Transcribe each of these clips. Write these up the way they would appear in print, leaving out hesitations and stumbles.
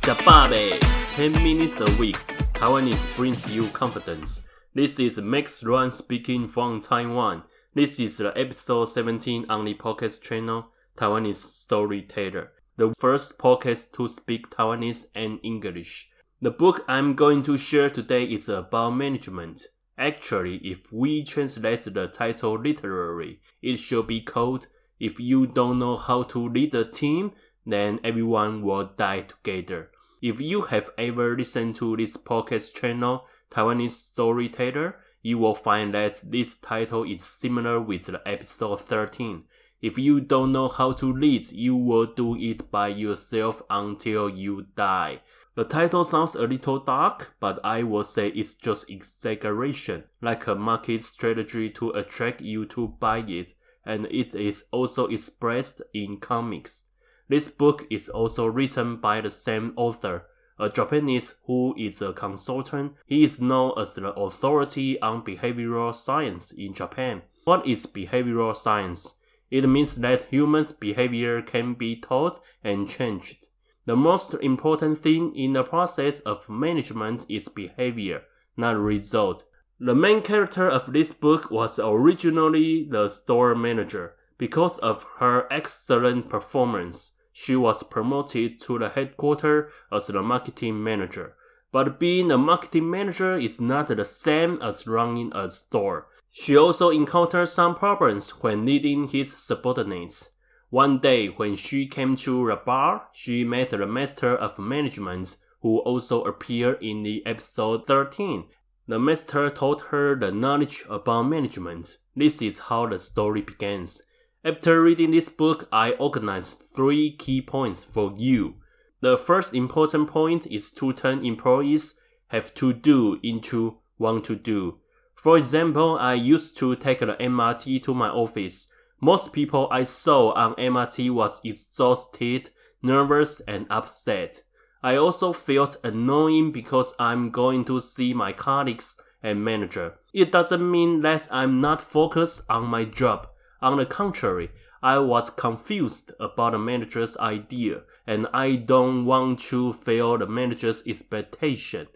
小爸呗 10 minutes a week. Taiwanese brings you confidence. This is Max Juan speaking from Taiwan. This is the episode 17 on the podcast channel, Taiwanese Storyteller, the first podcast to speak Taiwanese and English. The book I'm going to share today is about management. Actually, if we translate the title literally, it should be called, If You Don't Know How to Lead a Team, Then Everyone Will Die Together. If you have ever listened to this podcast channel, Taiwanese Storyteller, you will find that this title is similar with the episode 13. If you don't know how to lead, you will do it by yourself until you die. The title sounds a little dark, but I will say it's just exaggeration, like a market strategy to attract you to buy it, and it is also expressed in comics. This book is also written by the same author, a Japanese who is a consultant. He is known as the authority on behavioral science in Japan. What is behavioral science? It means that humans' behavior can be taught and changed. The most important thing in the process of management is behavior, not result. The main character of this book was originally the store manager. Because of her excellent performance, she was promoted to the headquarters as the marketing manager. But being a marketing manager is not the same as running a store. She also encountered some problems when leading his subordinates. One day, when she came to the bar, she met the master of management, who also appeared in the episode 13. The master taught her the knowledge about management. This is how the story begins. After reading this book, I organized 3 key points for you. The first important point is to turn employees have to do into want to do. For example, I used to take the MRT to my office. Most people I saw on MRT was exhausted, nervous, and upset. I also felt annoying because I'm going to see my colleagues and manager. It doesn't mean that I'm not focused on my job. On the contrary, I was confused about the manager's idea, and I don't want to fail the manager's expectation.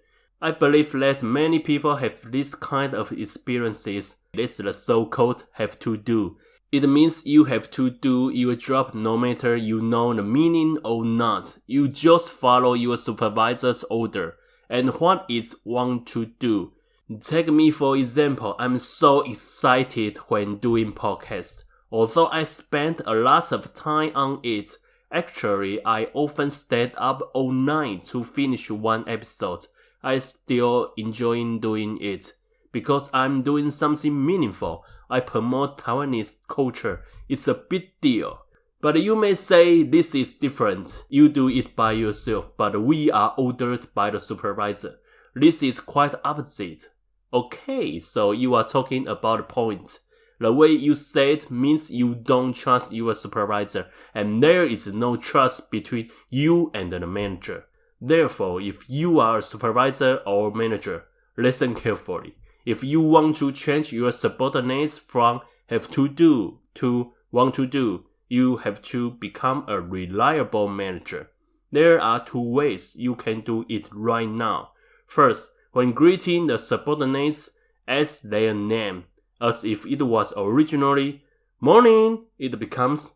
I believe that many people have this kind of experiences. It's the so-called have to do. It means you have to do your job no matter you know the meaning or not. You just follow your supervisor's order. And what is want to do? Take me for example, I'm so excited when doing podcast. Although I spent a lot of time on it, actually I often stayed up all night to finish one episode. I still enjoy doing it. Because I'm doing something meaningful, I promote Taiwanese culture. It's a big deal. But you may say this is different. You do it by yourself, but we are ordered by the supervisor. This is quite opposite. Okay, so you are talking about the point. The way you say it means you don't trust your supervisor, and there is no trust between you and the manager. Therefore, if you are a supervisor or manager, listen carefully. If you want to change your subordinates from have to do to want to do, you have to become a reliable manager. There are 2 ways you can do it right now. First, when greeting the subordinates, ask their name, as if it was originally morning. It becomes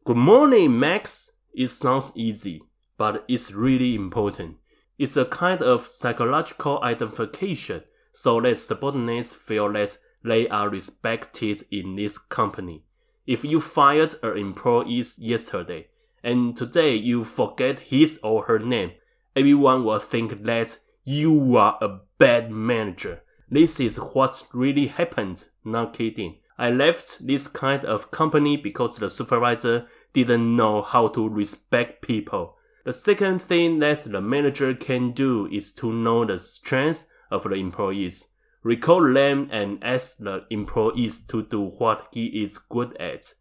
good morning, Max. It sounds easy, but it's really important. It's a kind of psychological identification, so that subordinates feel that they are respected in this company. If you fired an employee yesterday, and today you forget his or her name, everyone will think that you are a bad manager. This is what really happened, not kidding. I left this kind of company because the supervisor didn't know how to respect people. The second thing that the manager can do is to know the strengths of the employees. Recall them and ask the employees to do what he is good at.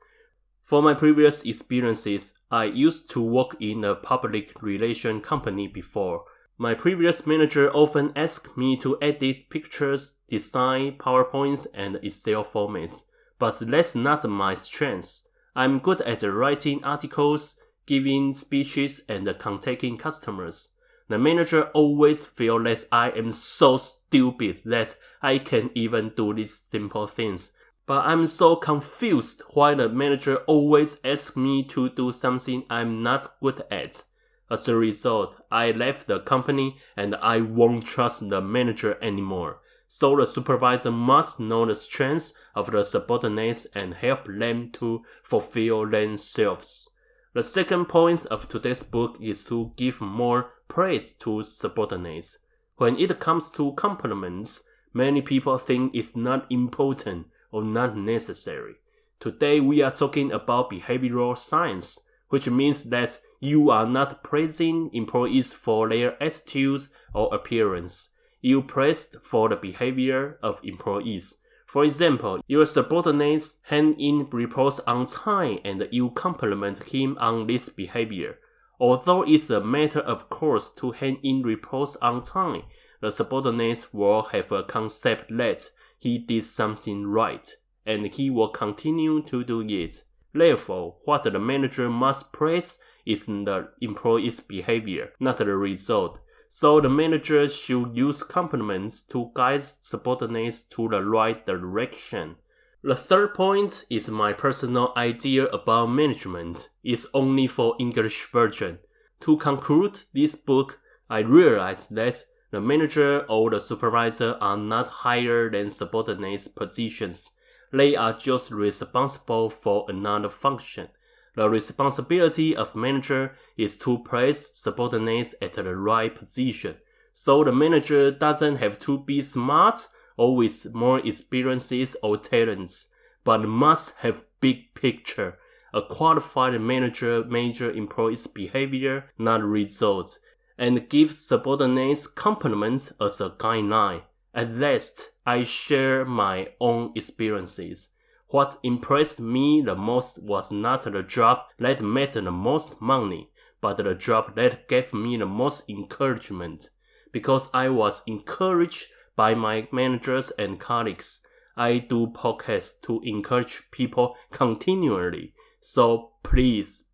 For my previous experiences, I used to work in a public relation company before. My previous manager often asked me to edit pictures, design PowerPoints and Excel formats, but that's not my strength. I'm good at writing articles, giving speeches and contacting customers. The manager always feels that I am so stupid that I can't even do these simple things. But I'm so confused why the manager always asks me to do something I'm not good at. As a result, I left the company and I won't trust the manager anymore. So the supervisor must know the strengths of the subordinates and help them to fulfill themselves. The second point of today's book is to give more praise to subordinates. When it comes to compliments, many people think it's not important or not necessary. Today we are talking about behavioral science, which means that you are not praising employees for their attitudes or appearance. You praise for the behavior of employees. For example, your subordinates hand in reports on time and you compliment him on this behavior. Although it's a matter of course to hand in reports on time, the subordinates will have a concept that he did something right, and he will continue to do it. Therefore, what the manager must praise is the employee's behavior, not the result. So the manager should use compliments to guide subordinates to the right direction. The third point is my personal idea about management. It's only for English version. To conclude this book, I realized that the manager or the supervisor are not higher than subordinates' positions. They are just responsible for another function. The responsibility of manager is to place subordinates at the right position. So the manager doesn't have to be smart or with more experiences or talents, but must have big picture. A qualified manager measures employees' behavior, not results, and gives subordinates compliments as a guideline. At last, I share my own experiences. What impressed me the most was not the job that made the most money, but the job that gave me the most encouragement. Because I was encouraged by my managers and colleagues, I do podcasts to encourage people continually. So please,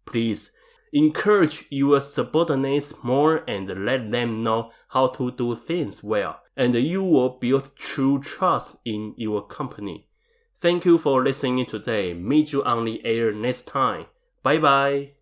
encourage your subordinates more and let them know how to do things well, and you will build true trust in your company. Thank you for listening today. Meet you on the air next time. Bye bye.